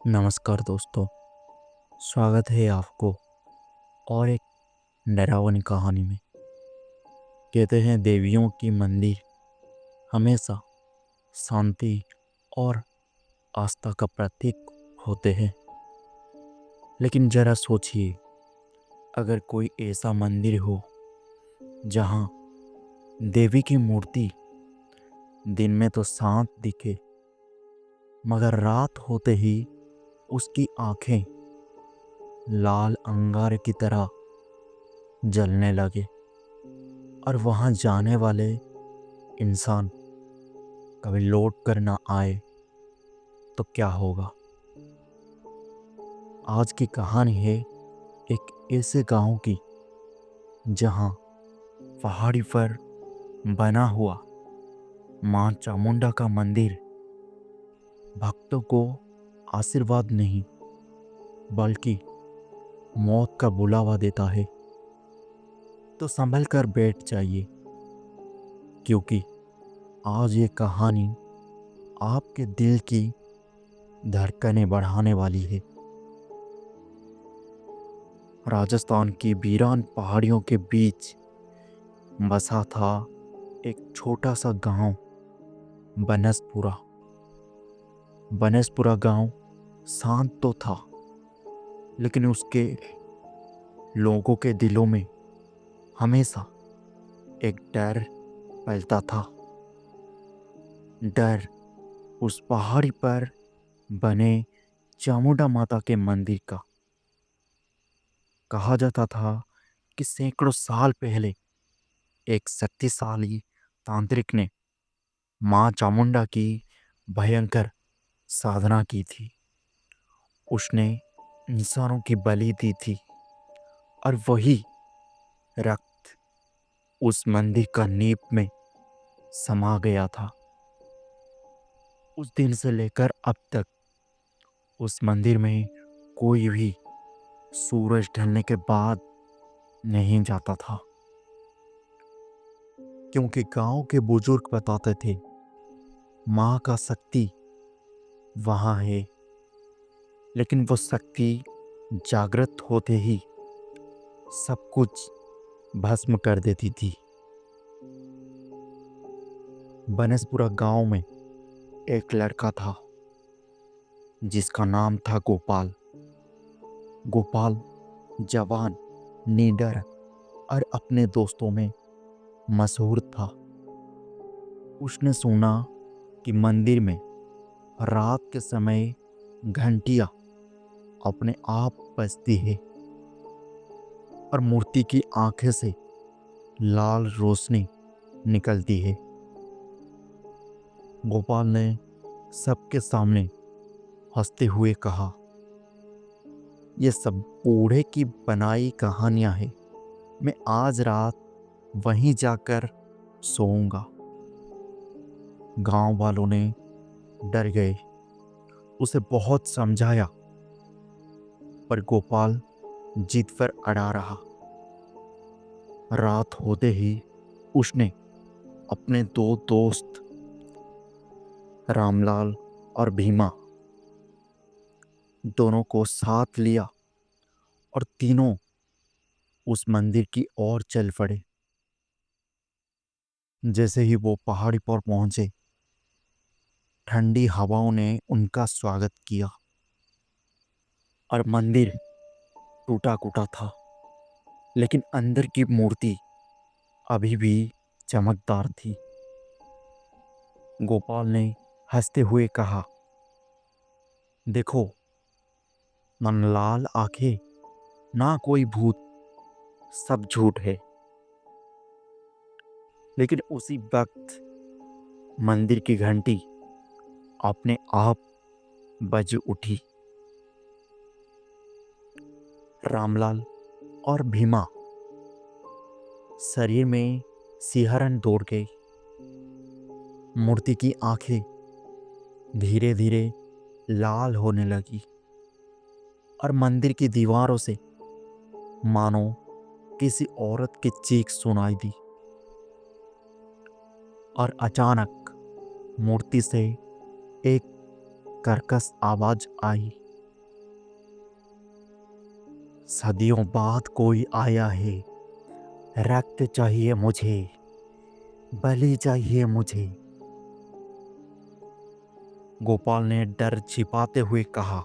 नमस्कार दोस्तों। स्वागत है आपको और एक डरावनी कहानी में। कहते हैं देवियों की मंदिर हमेशा शांति और आस्था का प्रतीक होते हैं। लेकिन जरा सोचिए, अगर कोई ऐसा मंदिर हो जहां देवी की मूर्ति दिन में तो शांत दिखे, मगर रात होते ही उसकी आंखें लाल अंगार की तरह जलने लगे और वहां जाने वाले इंसान कभी लौट कर ना आए तो क्या होगा। आज की कहानी है एक ऐसे गांव की जहां पहाड़ी पर बना हुआ मां चामुंडा का मंदिर भक्तों को आशीर्वाद नहीं बल्कि मौत का बुलावा देता है। तो संभल कर बैठ जाइए, क्योंकि आज ये कहानी आपके दिल की धड़कनें बढ़ाने वाली है। राजस्थान की वीरान पहाड़ियों के बीच बसा था एक छोटा सा गांव, बनसपुरा। बनसपुरा गांव शांत तो था, लेकिन उसके लोगों के दिलों में हमेशा एक डर फैलता था। डर उस पहाड़ी पर बने चामुंडा माता के मंदिर का। कहा जाता था कि सैकड़ों साल पहले एक शक्तिशाली तांत्रिक ने मां चामुंडा की भयंकर साधना की थी। उसने इंसानों की बलि दी थी और वही रक्त उस मंदिर का नींव में समा गया था। उस दिन से लेकर अब तक उस मंदिर में कोई भी सूरज ढलने के बाद नहीं जाता था, क्योंकि गांव के बुजुर्ग बताते थे मां का शक्ति वहां है, लेकिन वो शक्ति जागृत होते ही सब कुछ भस्म कर देती थी। बनसपुरा गांव में एक लड़का था जिसका नाम था गोपाल। गोपाल जवान, निडर और अपने दोस्तों में मशहूर था। उसने सुना कि मंदिर में रात के समय घंटियां अपने आप बजती है और मूर्ति की आंखें से लाल रोशनी निकलती है। गोपाल ने सबके सामने हंसते हुए कहा, ये सब बूढ़े की बनाई कहानियां हैं। मैं आज रात वहीं जाकर सोऊंगा। गांव वालों ने डर गए, उसे बहुत समझाया, पर गोपाल जिद पर अड़ा रहा। रात होते ही उसने अपने दो दोस्त रामलाल और भीमा दोनों को साथ लिया और तीनों उस मंदिर की ओर चल पड़े। जैसे ही वो पहाड़ी पर पहुंचे, ठंडी हवाओं ने उनका स्वागत किया और मंदिर टूटा फूटा था, लेकिन अंदर की मूर्ति अभी भी चमकदार थी। गोपाल ने हंसते हुए कहा, देखो, ना लाल आंखें, ना कोई भूत, सब झूठ है। लेकिन उसी वक्त मंदिर की घंटी अपने आप बज उठी। रामलाल और भीमा शरीर में सिहरन दौड़ गई। मूर्ति की आंखें धीरे धीरे लाल होने लगी और मंदिर की दीवारों से मानो किसी औरत की चीख सुनाई दी। और अचानक मूर्ति से एक कर्कश आवाज आई, सदियों बाद कोई आया है। रक्त चाहिए मुझे, बलि चाहिए मुझे। गोपाल ने डर छिपाते हुए कहा,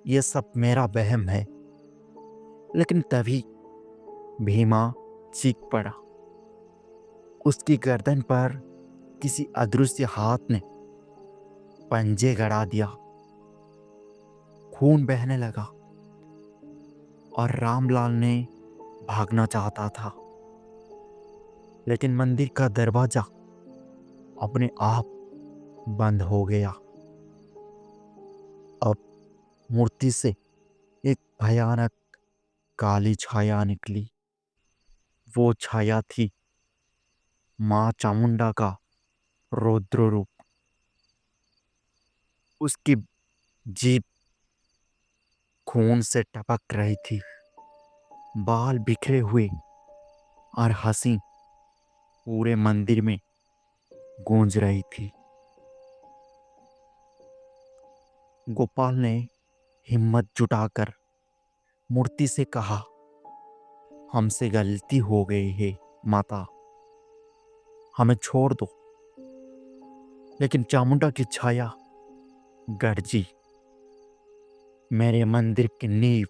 यह सब मेरा वहम है। लेकिन तभी भीमा चीख पड़ा। उसकी गर्दन पर किसी अदृश्य हाथ ने पंजे गड़ा दिया। खून बहने लगा और रामलाल ने भागना चाहता था, लेकिन मंदिर का दरवाजा अपने आप बंद हो गया। अब मूर्ति से एक भयानक काली छाया निकली। वो छाया थी मां चामुंडा का रौद्र रूप। उसकी जीभ खून से टपक रही थी, बाल बिखरे हुए और हंसी पूरे मंदिर में गूंज रही थी। गोपाल ने हिम्मत जुटाकर मूर्ति से कहा, हमसे गलती हो गई है माता, हमें छोड़ दो। लेकिन चामुंडा की छाया गर्जी। मेरे मंदिर की नींव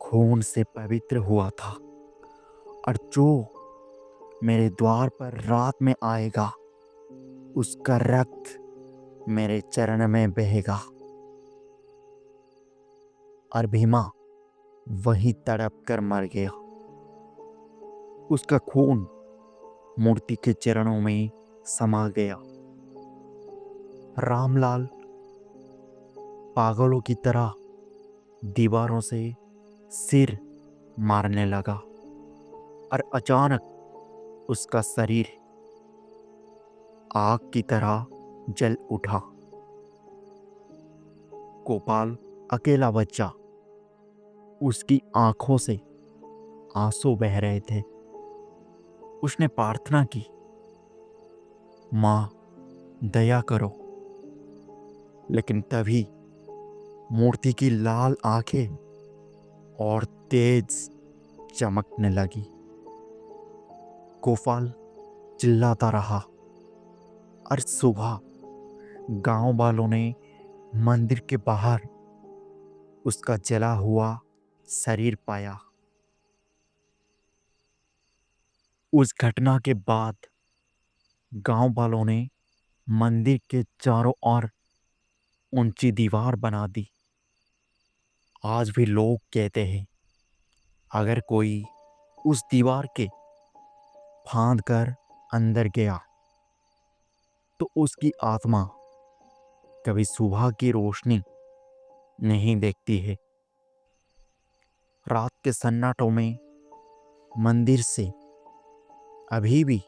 खून से पवित्र हुआ था, और जो मेरे द्वार पर रात में आएगा उसका रक्त मेरे चरण में बहेगा। और भीमा वहीं तड़प कर मर गया। उसका खून मूर्ति के चरणों में समा गया। रामलाल पागलों की तरह दीवारों से सिर मारने लगा, और अचानक उसका शरीर आग की तरह जल उठा। गोपाल अकेला बच्चा, उसकी आंखों से आंसू बह रहे थे। उसने प्रार्थना की, माँ दया करो। लेकिन तभी मूर्ति की लाल आंखें और तेज चमकने लगी। गोपाल चिल्लाता रहा, और सुबह गांव वालों ने मंदिर के बाहर उसका जला हुआ शरीर पाया। उस घटना के बाद गांव वालों ने मंदिर के चारों ओर ऊंची दीवार बना दी। आज भी लोग कहते हैं, अगर कोई उस दीवार के फांद कर अंदर गया तो उसकी आत्मा कभी सुबह की रोशनी नहीं देखती है। रात के सन्नाटों में मंदिर से अभी भी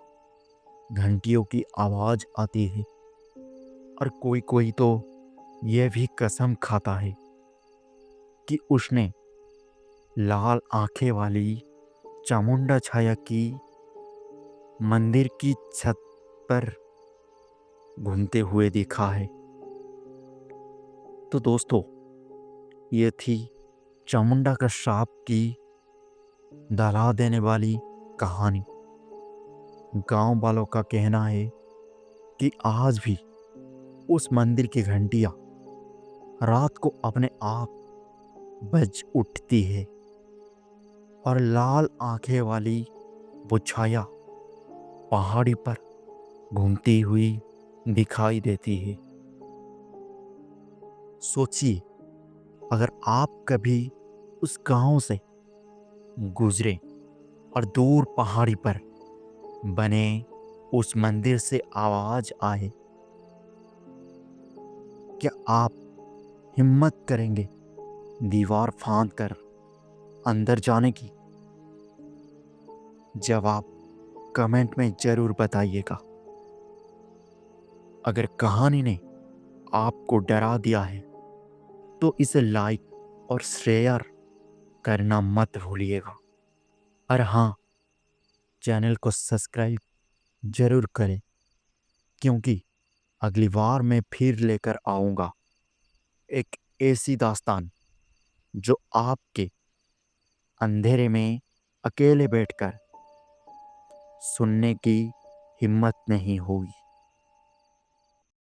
घंटियों की आवाज आती है, और कोई कोई तो यह भी कसम खाता है कि उसने लाल आंखें वाली चामुंडा छाया की मंदिर की छत पर घूमते हुए देखा है। तो दोस्तों, ये थी चामुंडा का श्राप की डरा देने वाली कहानी। गांव वालों का कहना है कि आज भी उस मंदिर की घंटियां रात को अपने आप बज उठती है, और लाल आंखें वाली वो छाया पहाड़ी पर घूमती हुई दिखाई देती है। सोचिए, अगर आप कभी उस गांव से गुजरे और दूर पहाड़ी पर बने उस मंदिर से आवाज आए, क्या आप हिम्मत करेंगे दीवार फांद कर अंदर जाने की? जवाब कमेंट में जरूर बताइएगा। अगर कहानी ने आपको डरा दिया है तो इसे लाइक और शेयर करना मत भूलिएगा। और हाँ, चैनल को सब्सक्राइब जरूर करें, क्योंकि अगली बार मैं फिर लेकर आऊँगा एक ऐसी दास्तान जो आपके अंधेरे में अकेले बैठकर सुनने की हिम्मत नहीं हुई।